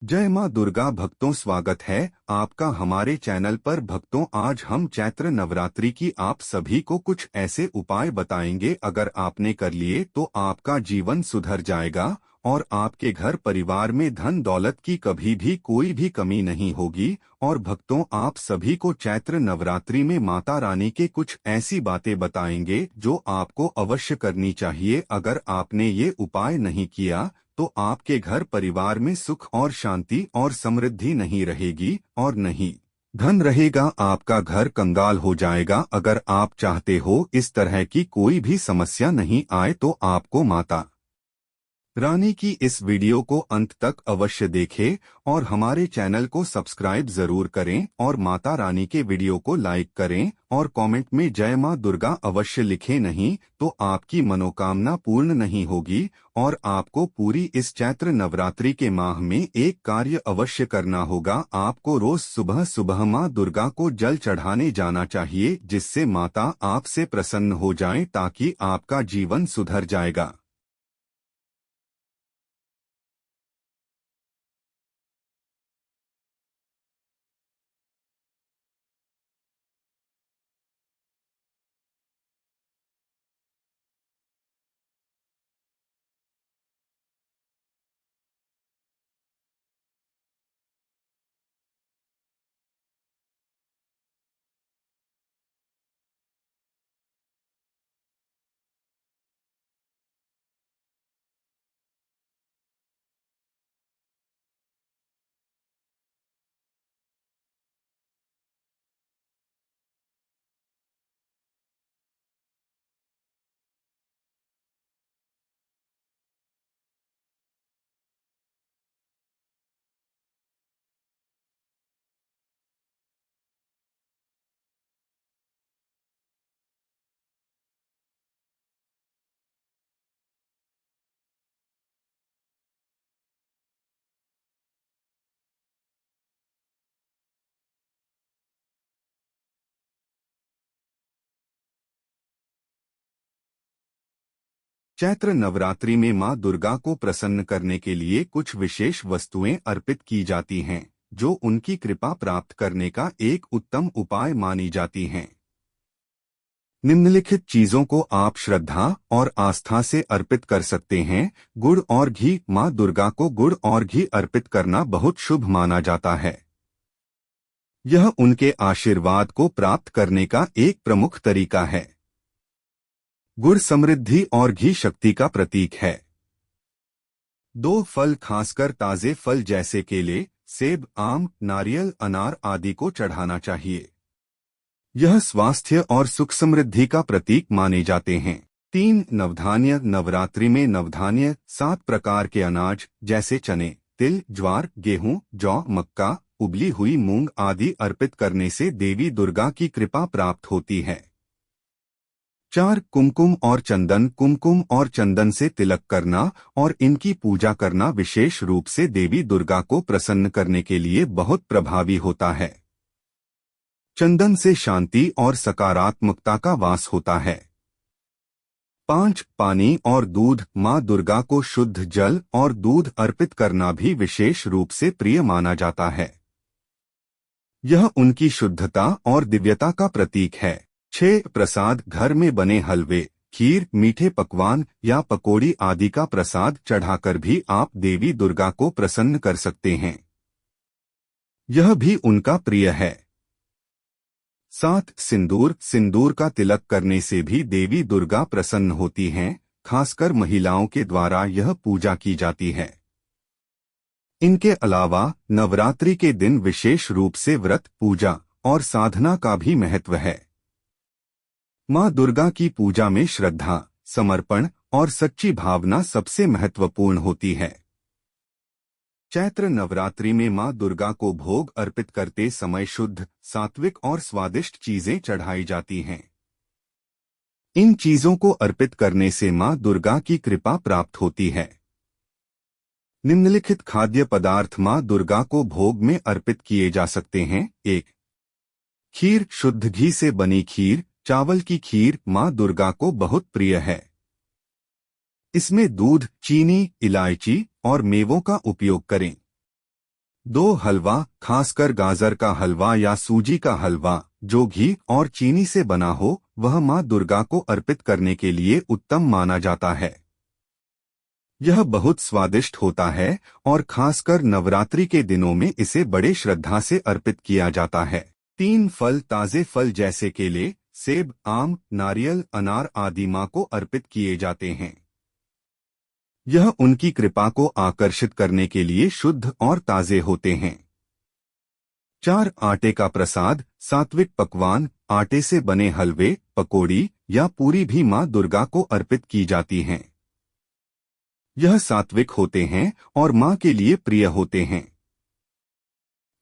जय मां दुर्गा भक्तों, स्वागत है आपका हमारे चैनल पर। भक्तों, आज हम चैत्र नवरात्रि की आप सभी को कुछ ऐसे उपाय बताएंगे, अगर आपने कर लिए तो आपका जीवन सुधर जाएगा और आपके घर परिवार में धन दौलत की कभी भी कोई भी कमी नहीं होगी। और भक्तों, आप सभी को चैत्र नवरात्रि में माता रानी के कुछ ऐसी बातें बताएंगे जो आपको अवश्य करनी चाहिए। अगर आपने ये उपाय नहीं किया तो आपके घर परिवार में सुख और शांति और समृद्धि नहीं रहेगी और नहीं धन रहेगा। आपका घर कंगाल हो जाएगा। अगर आप चाहते हो इस तरह की कोई भी समस्या नहीं आए तो आपको माता रानी की इस वीडियो को अंत तक अवश्य देखें और हमारे चैनल को सब्सक्राइब जरूर करें और माता रानी के वीडियो को लाइक करें और कमेंट में जय मां दुर्गा अवश्य लिखें, नहीं तो आपकी मनोकामना पूर्ण नहीं होगी। और आपको पूरी इस चैत्र नवरात्रि के माह में एक कार्य अवश्य करना होगा। आपको रोज सुबह सुबह मां दुर्गा को जल चढ़ाने जाना चाहिए, जिससे माता आपसे प्रसन्न हो जाएं, ताकि आपका जीवन सुधर जाएगा। चैत्र नवरात्रि में मां दुर्गा को प्रसन्न करने के लिए कुछ विशेष वस्तुएं अर्पित की जाती हैं, जो उनकी कृपा प्राप्त करने का एक उत्तम उपाय मानी जाती हैं। निम्नलिखित चीजों को आप श्रद्धा और आस्था से अर्पित कर सकते हैं। गुड़ और घी। मां दुर्गा को गुड़ और घी अर्पित करना बहुत शुभ माना जाता है। यह उनके आशीर्वाद को प्राप्त करने का एक प्रमुख तरीका है। गुड़ समृद्धि और घी शक्ति का प्रतीक है। दो फल, खासकर ताजे फल जैसे केले, सेब, आम, नारियल, अनार आदि को चढ़ाना चाहिए। यह स्वास्थ्य और सुख समृद्धि का प्रतीक माने जाते हैं। 3 नवधान्य। नवरात्रि में नवधान्य 7 प्रकार के अनाज जैसे चने, तिल, ज्वार, गेहूं, जौ, मक्का, उबली हुई मूंग आदि अर्पित करने से देवी दुर्गा की कृपा प्राप्त होती है। 4 कुमकुम और चंदन। कुमकुम और चंदन से तिलक करना और इनकी पूजा करना विशेष रूप से देवी दुर्गा को प्रसन्न करने के लिए बहुत प्रभावी होता है। चंदन से शांति और सकारात्मकता का वास होता है। 5 पानी और दूध। मां दुर्गा को शुद्ध जल और दूध अर्पित करना भी विशेष रूप से प्रिय माना जाता है। यह उनकी शुद्धता और दिव्यता का प्रतीक है। 6 प्रसाद। घर में बने हलवे, खीर, मीठे पकवान या पकौड़ी आदि का प्रसाद चढ़ाकर भी आप देवी दुर्गा को प्रसन्न कर सकते हैं। यह भी उनका प्रिय है। 7 सिंदूर। सिंदूर का तिलक करने से भी देवी दुर्गा प्रसन्न होती हैं। खासकर महिलाओं के द्वारा यह पूजा की जाती है। इनके अलावा नवरात्रि के दिन विशेष रूप से व्रत, पूजा और साधना का भी महत्व है। मां दुर्गा की पूजा में श्रद्धा, समर्पण और सच्ची भावना सबसे महत्वपूर्ण होती है। चैत्र नवरात्रि में मां दुर्गा को भोग अर्पित करते समय शुद्ध, सात्विक और स्वादिष्ट चीजें चढ़ाई जाती हैं। इन चीजों को अर्पित करने से मां दुर्गा की कृपा प्राप्त होती है। निम्नलिखित खाद्य पदार्थ मां दुर्गा को भोग में अर्पित किए जा सकते हैं। 1 खीर। शुद्ध घी से बनी खीर, चावल की खीर मां दुर्गा को बहुत प्रिय है। इसमें दूध, चीनी, इलायची और मेवों का उपयोग करें। 2 हलवा, खासकर गाजर का हलवा या सूजी का हलवा जो घी और चीनी से बना हो, वह मां दुर्गा को अर्पित करने के लिए उत्तम माना जाता है। यह बहुत स्वादिष्ट होता है और खासकर नवरात्रि के दिनों में इसे बड़े श्रद्धा से अर्पित किया जाता है। 3 फल, ताजे फल जैसे केले, सेब, आम, नारियल, अनार आदि मां को अर्पित किए जाते हैं। यह उनकी कृपा को आकर्षित करने के लिए शुद्ध और ताजे होते हैं। 4 आटे का प्रसाद, सात्विक पकवान, आटे से बने हलवे, पकौड़ी या पूरी भी मां दुर्गा को अर्पित की जाती हैं। यह सात्विक होते हैं और मां के लिए प्रिय होते हैं।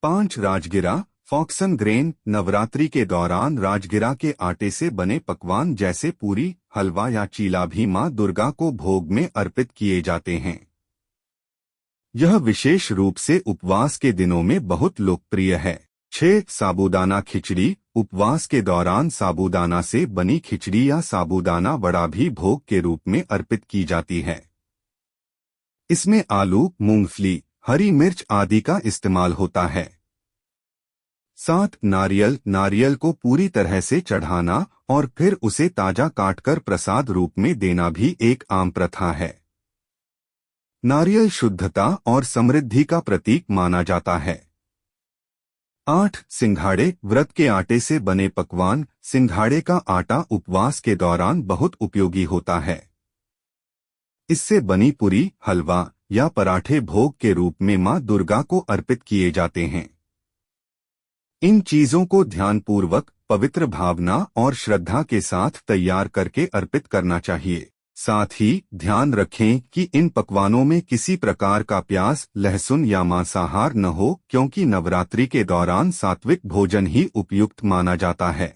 5 राजगिरा, फॉक्सन ग्रेन, नवरात्रि के दौरान राजगिरा के आटे से बने पकवान जैसे पूरी, हलवा या चीला भी मां दुर्गा को भोग में अर्पित किए जाते हैं। यह विशेष रूप से उपवास के दिनों में बहुत लोकप्रिय है। 6 साबूदाना खिचड़ी, उपवास के दौरान साबूदाना से बनी खिचड़ी या साबूदाना वड़ा भी भोग के रूप में अर्पित की जाती है। इसमें आलू, मूंगफली, हरी मिर्च आदि का इस्तेमाल होता है। 7 नारियल, नारियल को पूरी तरह से चढ़ाना और फिर उसे ताजा काटकर प्रसाद रूप में देना भी एक आम प्रथा है। नारियल शुद्धता और समृद्धि का प्रतीक माना जाता है। 8 सिंघाड़े, व्रत के आटे से बने पकवान, सिंघाड़े का आटा उपवास के दौरान बहुत उपयोगी होता है। इससे बनी पूरी, हलवा या पराठे भोग के रूप में मां दुर्गा को अर्पित किए जाते हैं। इन चीजों को ध्यानपूर्वक, पवित्र भावना और श्रद्धा के साथ तैयार करके अर्पित करना चाहिए। साथ ही ध्यान रखें कि इन पकवानों में किसी प्रकार का प्याज, लहसुन या मांसाहार न हो, क्योंकि नवरात्रि के दौरान सात्विक भोजन ही उपयुक्त माना जाता है।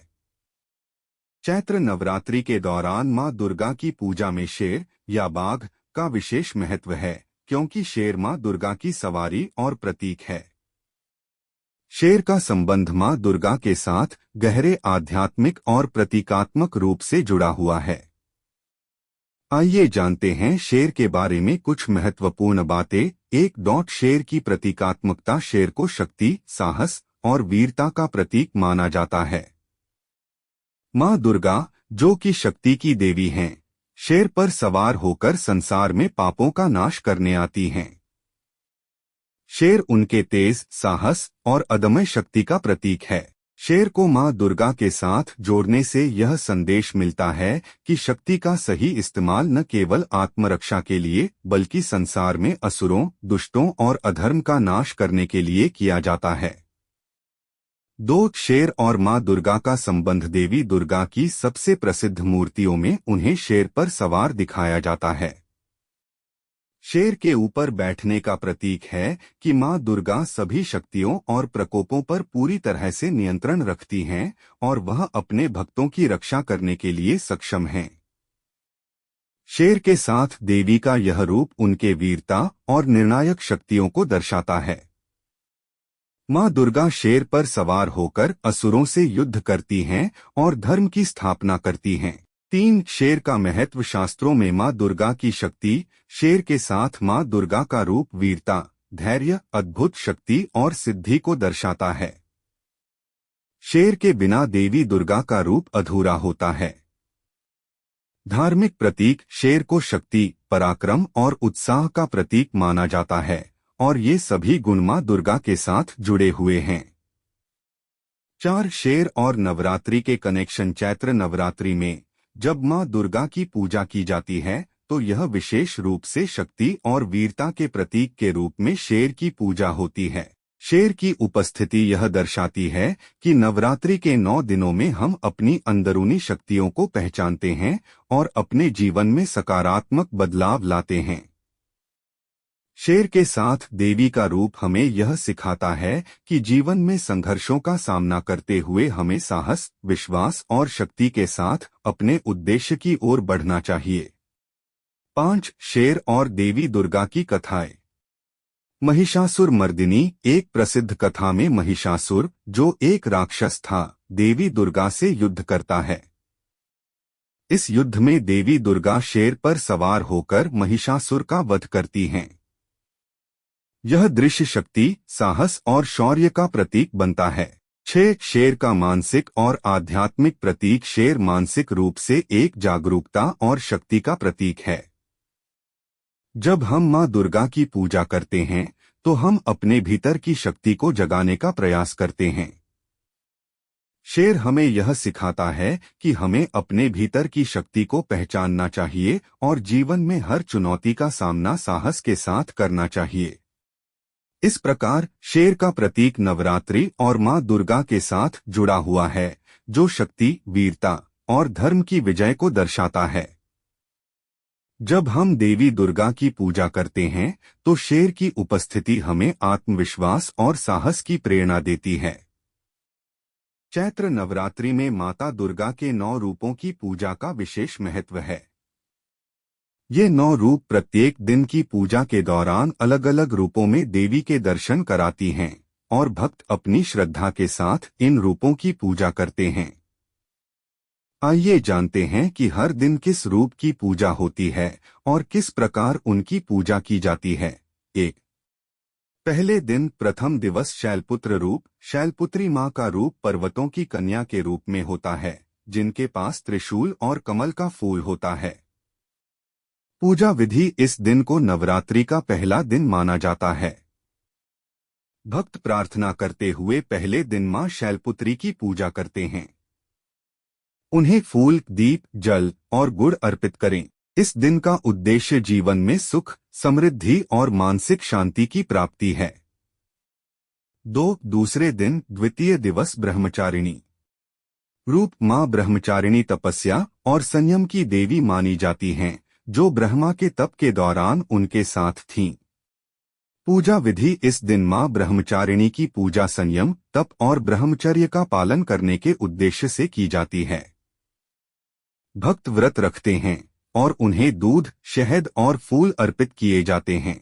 चैत्र नवरात्रि के दौरान मां दुर्गा की पूजा में शेर या बाघ का विशेष महत्व है, क्योंकि शेर मां दुर्गा की सवारी और प्रतीक है। शेर का संबंध मां दुर्गा के साथ गहरे आध्यात्मिक और प्रतीकात्मक रूप से जुड़ा हुआ है। आइए जानते हैं शेर के बारे में कुछ महत्वपूर्ण बातें। 1. शेर की प्रतीकात्मकता, शेर को शक्ति, साहस और वीरता का प्रतीक माना जाता है। मां दुर्गा, जो कि शक्ति की देवी हैं, शेर पर सवार होकर संसार में पापों का नाश करने आती हैं। शेर उनके तेज, साहस और अदम्य शक्ति का प्रतीक है। शेर को मां दुर्गा के साथ जोड़ने से यह संदेश मिलता है कि शक्ति का सही इस्तेमाल न केवल आत्मरक्षा के लिए, बल्कि संसार में असुरों, दुष्टों और अधर्म का नाश करने के लिए किया जाता है। 2. शेर और मां दुर्गा का संबंध, देवी दुर्गा की सबसे प्रसिद्ध मूर्तियों में उन्हें शेर पर सवार दिखाया जाता है। शेर के ऊपर बैठने का प्रतीक है कि मां दुर्गा सभी शक्तियों और प्रकोपों पर पूरी तरह से नियंत्रण रखती हैं और वह अपने भक्तों की रक्षा करने के लिए सक्षम हैं। शेर के साथ देवी का यह रूप उनके वीरता और निर्णायक शक्तियों को दर्शाता है। मां दुर्गा शेर पर सवार होकर असुरों से युद्ध करती हैं और धर्म की स्थापना करती हैं। 3. शेर का महत्व, शास्त्रों में मां दुर्गा की शक्ति, शेर के साथ मां दुर्गा का रूप वीरता, धैर्य, अद्भुत शक्ति और सिद्धि को दर्शाता है। शेर के बिना देवी दुर्गा का रूप अधूरा होता है। धार्मिक प्रतीक, शेर को शक्ति, पराक्रम और उत्साह का प्रतीक माना जाता है और ये सभी गुण मां दुर्गा के साथ जुड़े हुए हैं। 4. शेर और नवरात्रि के कनेक्शन, चैत्र नवरात्रि में जब मां दुर्गा की पूजा की जाती है तो यह विशेष रूप से शक्ति और वीरता के प्रतीक के रूप में शेर की पूजा होती है। शेर की उपस्थिति यह दर्शाती है कि नवरात्रि के 9 दिनों में हम अपनी अंदरूनी शक्तियों को पहचानते हैं और अपने जीवन में सकारात्मक बदलाव लाते हैं। शेर के साथ देवी का रूप हमें यह सिखाता है कि जीवन में संघर्षों का सामना करते हुए हमें साहस, विश्वास और शक्ति के साथ अपने उद्देश्य की ओर बढ़ना चाहिए। 5. शेर और देवी दुर्गा की कथाएं। महिषासुर मर्दिनी, एक प्रसिद्ध कथा में महिषासुर, जो एक राक्षस था, देवी दुर्गा से युद्ध करता है। इस युद्ध में देवी दुर्गा शेर पर सवार होकर महिषासुर का वध करती हैं। यह दृश्य शक्ति, साहस और शौर्य का प्रतीक बनता है। 6. शेर का मानसिक और आध्यात्मिक प्रतीक। शेर मानसिक रूप से एक जागरूकता और शक्ति का प्रतीक है। जब हम मां दुर्गा की पूजा करते हैं तो हम अपने भीतर की शक्ति को जगाने का प्रयास करते हैं। शेर हमें यह सिखाता है कि हमें अपने भीतर की शक्ति को पहचानना चाहिए और जीवन में हर चुनौती का सामना साहस के साथ करना चाहिए। इस प्रकार शेर का प्रतीक नवरात्रि और मां दुर्गा के साथ जुड़ा हुआ है, जो शक्ति, वीरता और धर्म की विजय को दर्शाता है। जब हम देवी दुर्गा की पूजा करते हैं तो शेर की उपस्थिति हमें आत्मविश्वास और साहस की प्रेरणा देती है। चैत्र नवरात्रि में माता दुर्गा के 9 रूपों की पूजा का विशेष महत्व है। ये 9 रूप प्रत्येक दिन की पूजा के दौरान अलग अलग रूपों में देवी के दर्शन कराती हैं और भक्त अपनी श्रद्धा के साथ इन रूपों की पूजा करते हैं। आइए जानते हैं कि हर दिन किस रूप की पूजा होती है और किस प्रकार उनकी पूजा की जाती है। 1. पहले दिन प्रथम दिवस शैलपुत्र रूप। शैलपुत्री मां का रूप पर्वतों की कन्या के रूप में होता है, जिनके पास त्रिशूल और कमल का फूल होता है। पूजा विधि। इस दिन को नवरात्रि का पहला दिन माना जाता है। भक्त प्रार्थना करते हुए पहले दिन मां शैलपुत्री की पूजा करते हैं। उन्हें फूल, दीप, जल और गुड़ अर्पित करें। इस दिन का उद्देश्य जीवन में सुख, समृद्धि और मानसिक शांति की प्राप्ति है। 2. दूसरे दिन द्वितीय दिवस ब्रह्मचारिणी रूप। मां ब्रह्मचारिणी तपस्या और संयम की देवी मानी जाती हैं, जो ब्रह्मा के तप के दौरान उनके साथ थीं। पूजा विधि। इस दिन मां ब्रह्मचारिणी की पूजा संयम, तप और ब्रह्मचर्य का पालन करने के उद्देश्य से की जाती है। भक्त व्रत रखते हैं और उन्हें दूध, शहद और फूल अर्पित किए जाते हैं।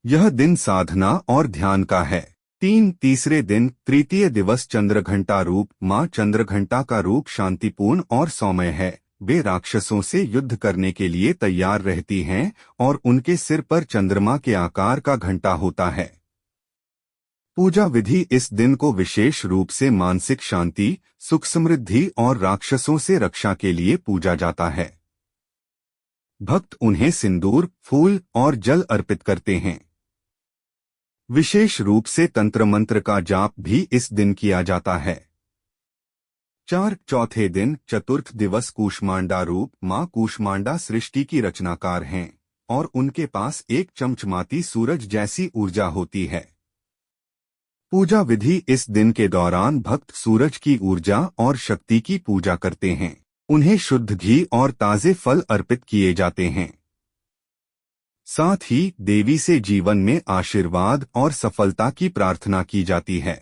यह दिन साधना और ध्यान का है। 3. तीसरे दिन तृतीय दिवस चंद्रघंटा रूप। मां चंद्रघंटा का रूप शांतिपूर्ण और सौम्य है। वे राक्षसों से युद्ध करने के लिए तैयार रहती हैं और उनके सिर पर चंद्रमा के आकार का घंटा होता है। पूजा विधि। इस दिन को विशेष रूप से मानसिक शांति, सुख, समृद्धि और राक्षसों से रक्षा के लिए पूजा जाता है। भक्त उन्हें सिंदूर, फूल और जल अर्पित करते हैं। विशेष रूप से तंत्र मंत्र का जाप भी इस दिन किया जाता है। 4. चौथे दिन चतुर्थ दिवस कूष्मांडा रूप। मां कूष्मांडा सृष्टि की रचनाकार हैं और उनके पास एक चमचमाती सूरज जैसी ऊर्जा होती है। पूजा विधि। इस दिन के दौरान भक्त सूरज की ऊर्जा और शक्ति की पूजा करते हैं। उन्हें शुद्ध घी और ताजे फल अर्पित किए जाते हैं। साथ ही देवी से जीवन में आशीर्वाद और सफलता की प्रार्थना की जाती है।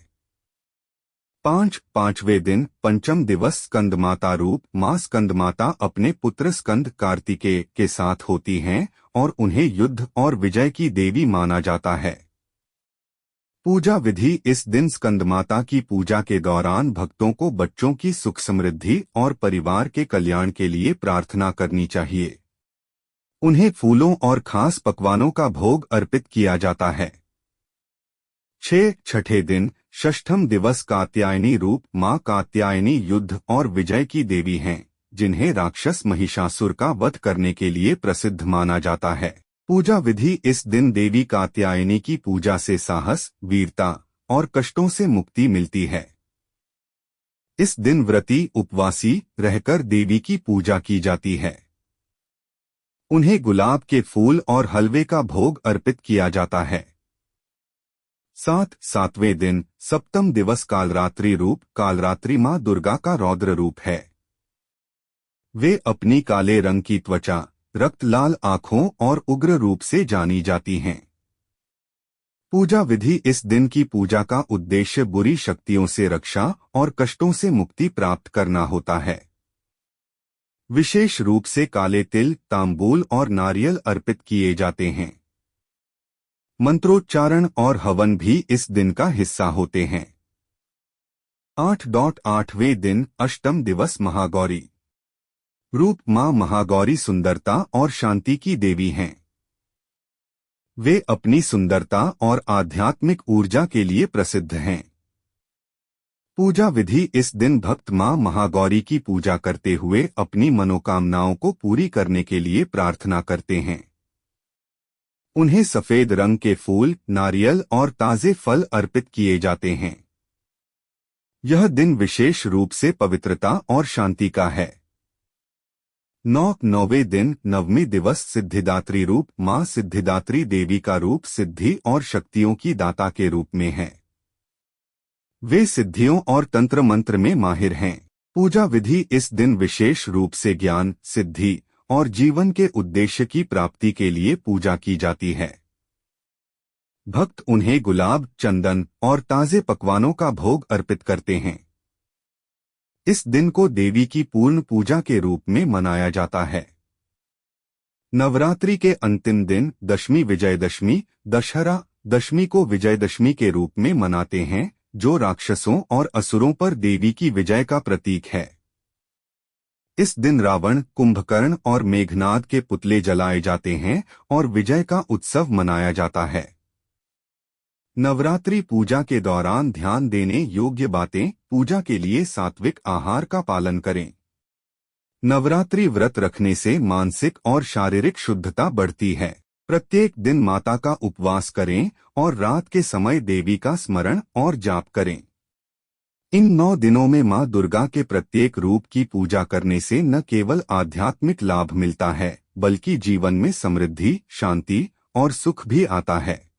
5. पांचवें दिन पंचम दिवस स्कंदमाता रूप। मां स्कंदमाता अपने पुत्र स्कंद कार्तिकेय के साथ होती हैं और उन्हें युद्ध और विजय की देवी माना जाता है। पूजा विधि। इस दिन स्कंदमाता की पूजा के दौरान भक्तों को बच्चों की सुख, समृद्धि और परिवार के कल्याण के लिए प्रार्थना करनी चाहिए। उन्हें फूलों और खास पकवानों का भोग अर्पित किया जाता है। 6. छठे दिन षष्ठम दिवस कात्यायनी रूप। मां कात्यायनी युद्ध और विजय की देवी हैं, जिन्हें राक्षस महिषासुर का वध करने के लिए प्रसिद्ध माना जाता है। पूजा विधि। इस दिन देवी कात्यायनी की पूजा से साहस, वीरता और कष्टों से मुक्ति मिलती है। इस दिन व्रती, उपवासी रहकर देवी की पूजा की जाती है। उन्हें गुलाब के फूल और हलवे का भोग अर्पित किया जाता है। 7. सातवें दिन सप्तम दिवस कालरात्रि रूप। कालरात्रि मां दुर्गा का रौद्र रूप है। वे अपनी काले रंग की त्वचा, रक्त लाल आंखों और उग्र रूप से जानी जाती हैं। पूजा विधि। इस दिन की पूजा का उद्देश्य बुरी शक्तियों से रक्षा और कष्टों से मुक्ति प्राप्त करना होता है। विशेष रूप से काले तिल, तांबूल और नारियल अर्पित किए जाते हैं। मंत्रोच्चारण और हवन भी इस दिन का हिस्सा होते हैं। 8. आठवें दिन अष्टम दिवस महागौरी रूप। मां महागौरी सुंदरता और शांति की देवी हैं। वे अपनी सुंदरता और आध्यात्मिक ऊर्जा के लिए प्रसिद्ध हैं। पूजा विधि। इस दिन भक्त मां महागौरी की पूजा करते हुए अपनी मनोकामनाओं को पूरी करने के लिए प्रार्थना करते हैं। उन्हें सफेद रंग के फूल, नारियल और ताजे फल अर्पित किए जाते हैं। यह दिन विशेष रूप से पवित्रता और शांति का है। 9वें दिन नवमी दिवस सिद्धिदात्री रूप। मां सिद्धिदात्री देवी का रूप सिद्धि और शक्तियों की दाता के रूप में है। वे सिद्धियों और तंत्र मंत्र में माहिर हैं। पूजा विधि। इस दिन विशेष रूप से ज्ञान, सिद्धि और जीवन के उद्देश्य की प्राप्ति के लिए पूजा की जाती है। भक्त उन्हें गुलाब, चंदन और ताजे पकवानों का भोग अर्पित करते हैं। इस दिन को देवी की पूर्ण पूजा के रूप में मनाया जाता है। नवरात्रि के अंतिम दिन दशमी विजयदशमी। दशहरा दशमी को विजयदशमी के रूप में मनाते हैं, जो राक्षसों और असुरों पर देवी की विजय का प्रतीक है। इस दिन रावण, कुंभकर्ण और मेघनाद के पुतले जलाए जाते हैं और विजय का उत्सव मनाया जाता है। नवरात्रि पूजा के दौरान ध्यान देने योग्य बातें। पूजा के लिए सात्विक आहार का पालन करें। नवरात्रि व्रत रखने से मानसिक और शारीरिक शुद्धता बढ़ती है। प्रत्येक दिन माता का उपवास करें और रात के समय देवी का स्मरण और जाप करें। इन 9 दिनों में मां दुर्गा के प्रत्येक रूप की पूजा करने से न केवल आध्यात्मिक लाभ मिलता है, बल्कि जीवन में समृद्धि, शांति और सुख भी आता है।